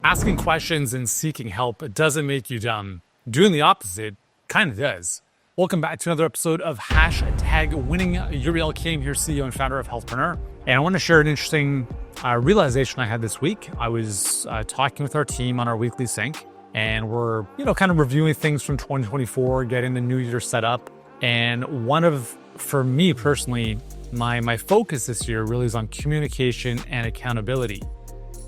Asking questions and seeking help, it doesn't make you dumb. Doing the opposite kind of does. Welcome back to another episode of #Winning. Uriel Kim here, CEO and founder of Healthpreneur. And I want to share an interesting realization I had this week. I was talking with our team on our weekly sync, and we're, kind of reviewing things from 2024, getting the new year set up. And for me personally, my focus this year really is on communication and accountability.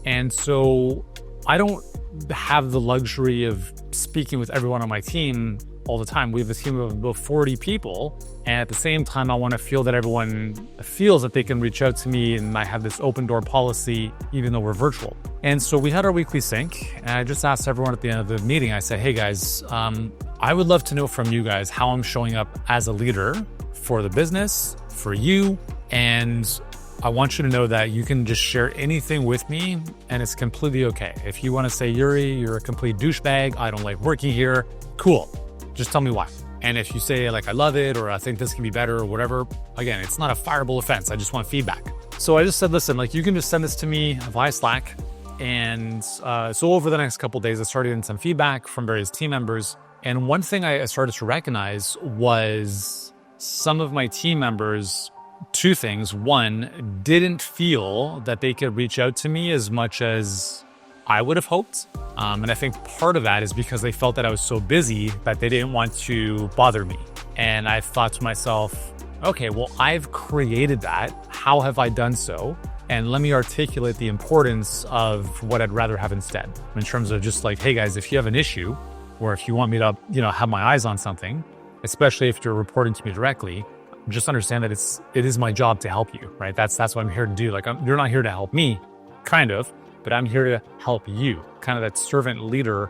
And so I don't have the luxury of speaking with everyone on my team all the time. We have a team of about 40 people. And at the same time, I want to feel that everyone feels that they can reach out to me, and I have this open door policy, even though we're virtual. And so we had our weekly sync, and I just asked everyone at the end of the meeting, I said, hey guys, I would love to know from you guys how I'm showing up as a leader for the business, for you, and I want you to know that you can just share anything with me and it's completely okay. If you want to say, Yuri, you're a complete douchebag, I don't like working here, cool. Just tell me why. And if you say I love it, or I think this can be better or whatever, again, it's not a fireable offense. I just want feedback. So I just said, listen, you can just send this to me via Slack. And so over the next couple of days, I started getting some feedback from various team members. And one thing I started to recognize was some of my team members, two things. One, didn't feel that they could reach out to me as much as I would have hoped. And I think part of that is because they felt that I was so busy that they didn't want to bother me. And I thought to myself, okay, well, I've created that. How have I done so? And let me articulate the importance of what I'd rather have instead, in terms of just hey guys, if you have an issue, or if you want me to, have my eyes on something, especially if you're reporting to me directly, just understand that it is my job to help you, right? That's what I'm here to do. You're not here to help me, kind of, but I'm here to help you. Kind of that servant leader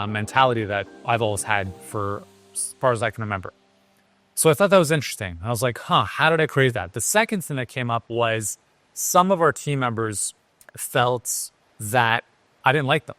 mentality that I've always had for as far as I can remember. So I thought that was interesting. I was like, how did I create that? The second thing that came up was some of our team members felt that I didn't like them,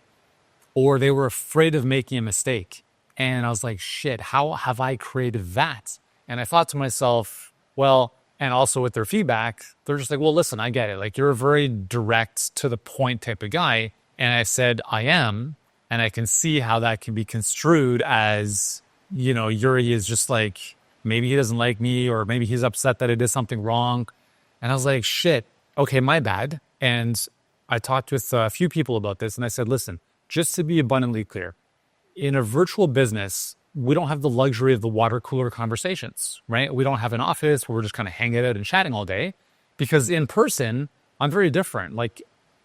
or they were afraid of making a mistake. And I was like, shit, how have I created that? And I thought to myself, well, and also with their feedback, they're just like, well, listen, I get it. You're a very direct to the point type of guy. And I said, I am. And I can see how that can be construed as, Yuri is just maybe he doesn't like me, or maybe he's upset that I did something wrong. And I was like, shit, okay, my bad. And I talked with a few people about this, and I said, listen, just to be abundantly clear, in a virtual business, we don't have the luxury of the water cooler conversations, right? We don't have an office where we're just kind of hanging out and chatting all day, because in person, I'm very different.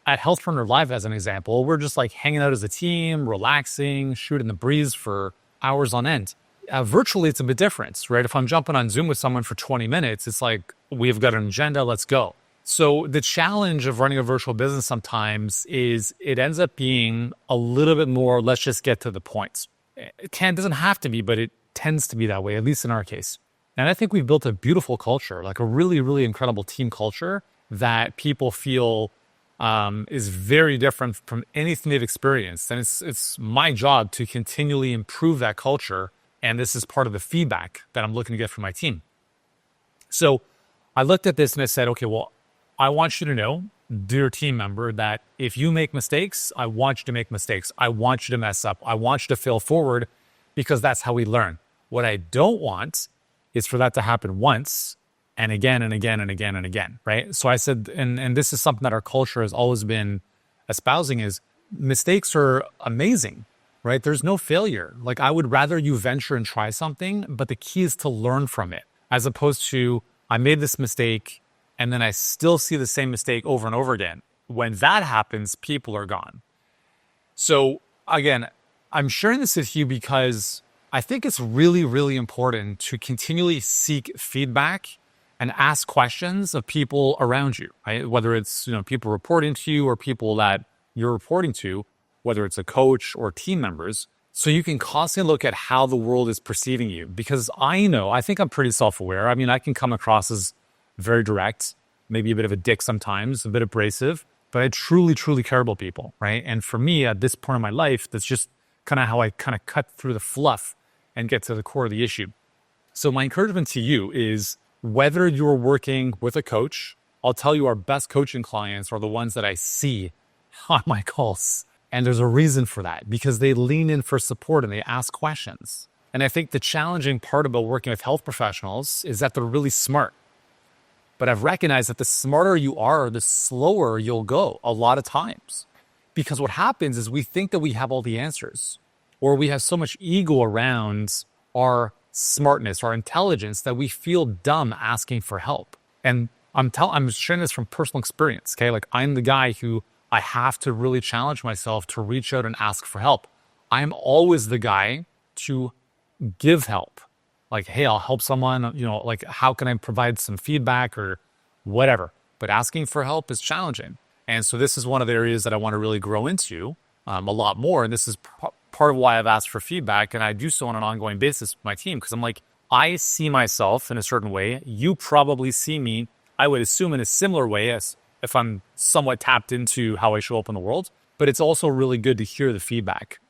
At Healthpreneur Live, as an example, we're just hanging out as a team, relaxing, shooting the breeze for hours on end. Virtually, it's a bit different, right? If I'm jumping on Zoom with someone for 20 minutes, it's we've got an agenda, let's go. So the challenge of running a virtual business sometimes is it ends up being a little bit more, let's just get to the point. It doesn't have to be, but it tends to be that way, at least in our case. And I think we've built a beautiful culture, a really, really incredible team culture that people feel is very different from anything they've experienced. And it's my job to continually improve that culture. And this is part of the feedback that I'm looking to get from my team. So I looked at this and I said, okay, well, I want you to know, dear team member, that if you make mistakes, I want you to make mistakes. I want you to mess up. I want you to fail forward, because that's how we learn. What I don't want is for that to happen once and again and again and again and again, right? So I said, and this is something that our culture has always been espousing, is mistakes are amazing, right? There's no failure. I would rather you venture and try something, but the key is to learn from it, as opposed to I made this mistake and then I still see the same mistake over and over again. When that happens, people are gone. So again, I'm sharing this with you because I think it's really, really important to continually seek feedback and ask questions of people around you, right? Whether it's, people reporting to you or people that you're reporting to, whether it's a coach or team members, so you can constantly look at how the world is perceiving you. Because I think I'm pretty self-aware. I mean, I can come across as very direct, maybe a bit of a dick sometimes, a bit abrasive, but I truly, truly care about people, right? And for me, at this point in my life, that's just kind of how I kind of cut through the fluff and get to the core of the issue. So my encouragement to you is, whether you're working with a coach, I'll tell you our best coaching clients are the ones that I see on my calls. And there's a reason for that, because they lean in for support and they ask questions. And I think the challenging part about working with health professionals is that they're really smart. But I've recognized that the smarter you are, the slower you'll go a lot of times. Because what happens is we think that we have all the answers, or we have so much ego around our smartness, our intelligence, that we feel dumb asking for help. And I'm sharing this from personal experience, okay? Like, I'm the guy who I have to really challenge myself to reach out and ask for help. I'm always the guy to give help. Like, hey, I'll help someone, like, how can I provide some feedback or whatever? But asking for help is challenging. And so this is one of the areas that I want to really grow into a lot more. And this is part of why I've asked for feedback. And I do so on an ongoing basis with my team, because I'm like, I see myself in a certain way. You probably see me, I would assume, in a similar way, as if I'm somewhat tapped into how I show up in the world. But it's also really good to hear the feedback.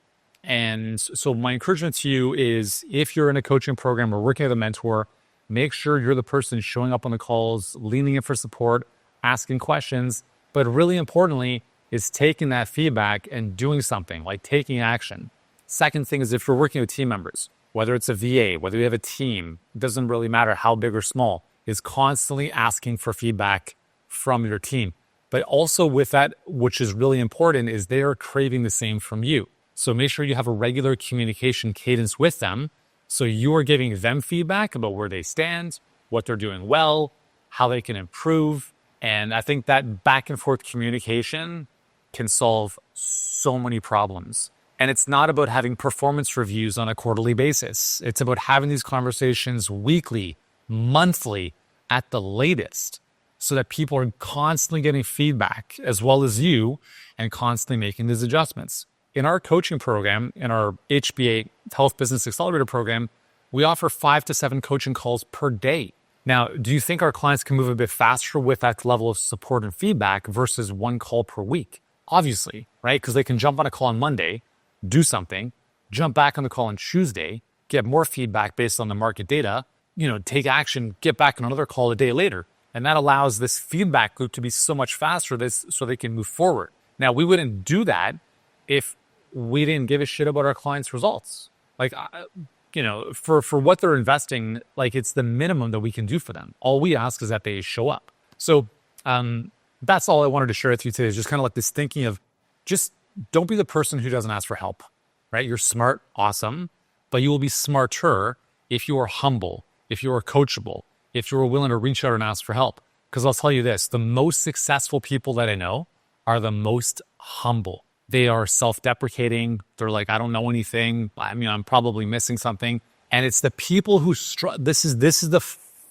And so my encouragement to you is, if you're in a coaching program or working with a mentor, make sure you're the person showing up on the calls, leaning in for support, asking questions, but really importantly is taking that feedback and doing something, like taking action. Second thing is, if you're working with team members, whether it's a VA, whether you have a team, it doesn't really matter how big or small, is constantly asking for feedback from your team. But also with that, which is really important, is they are craving the same from you. So make sure you have a regular communication cadence with them, so you are giving them feedback about where they stand, what they're doing well, how they can improve. And I think that back and forth communication can solve so many problems. And it's not about having performance reviews on a quarterly basis. It's about having these conversations weekly, monthly, at the latest, so that people are constantly getting feedback, as well as you, and constantly making these adjustments. In our coaching program, in our HBA Health Business Accelerator program, we offer 5 to 7 coaching calls per day. Now, do you think our clients can move a bit faster with that level of support and feedback versus 1 call per week? Obviously, right? Because they can jump on a call on Monday, do something, jump back on the call on Tuesday, get more feedback based on the market data, take action, get back on another call a day later. And that allows this feedback loop to be so much faster so they can move forward. Now, we wouldn't do that if we didn't give a shit about our clients' results. Like, for what they're investing, like, it's the minimum that we can do for them. All we ask is that they show up. So that's all I wanted to share with you today, is just kind of like this thinking of, just don't be the person who doesn't ask for help, right? You're smart, awesome, but you will be smarter if you are humble, if you are coachable, if you are willing to reach out and ask for help. Because I'll tell you this, the most successful people that I know are the most humble. They are self-deprecating. They're like, I don't know anything. I'm probably missing something. And it's the people who this is the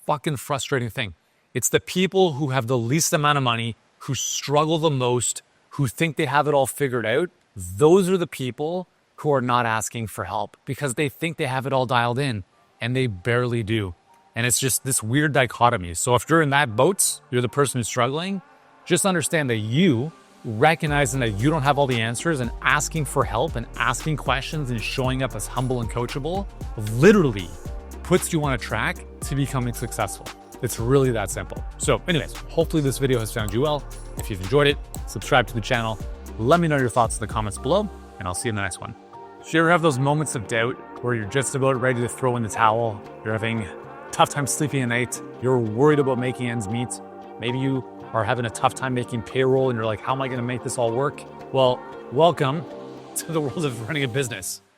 fucking frustrating thing. It's the people who have the least amount of money, who struggle the most, who think they have it all figured out. Those are the people who are not asking for help, because they think they have it all dialed in, and they barely do. And it's just this weird dichotomy. So if you're in that boat, you're the person who's struggling, just understand that you recognizing that you don't have all the answers and asking for help and asking questions and showing up as humble and coachable literally puts you on a track to becoming successful. It's really that simple. So anyways, hopefully this video has found you well. If you've enjoyed it, subscribe to the channel. Let me know your thoughts in the comments below, and I'll see you in the next one. Do you ever have those moments of doubt where you're just about ready to throw in the towel? You're having a tough time sleeping at night. You're worried about making ends meet. Maybe you are having a tough time making payroll and you're like, how am I going to make this all work? Well, welcome to the world of running a business.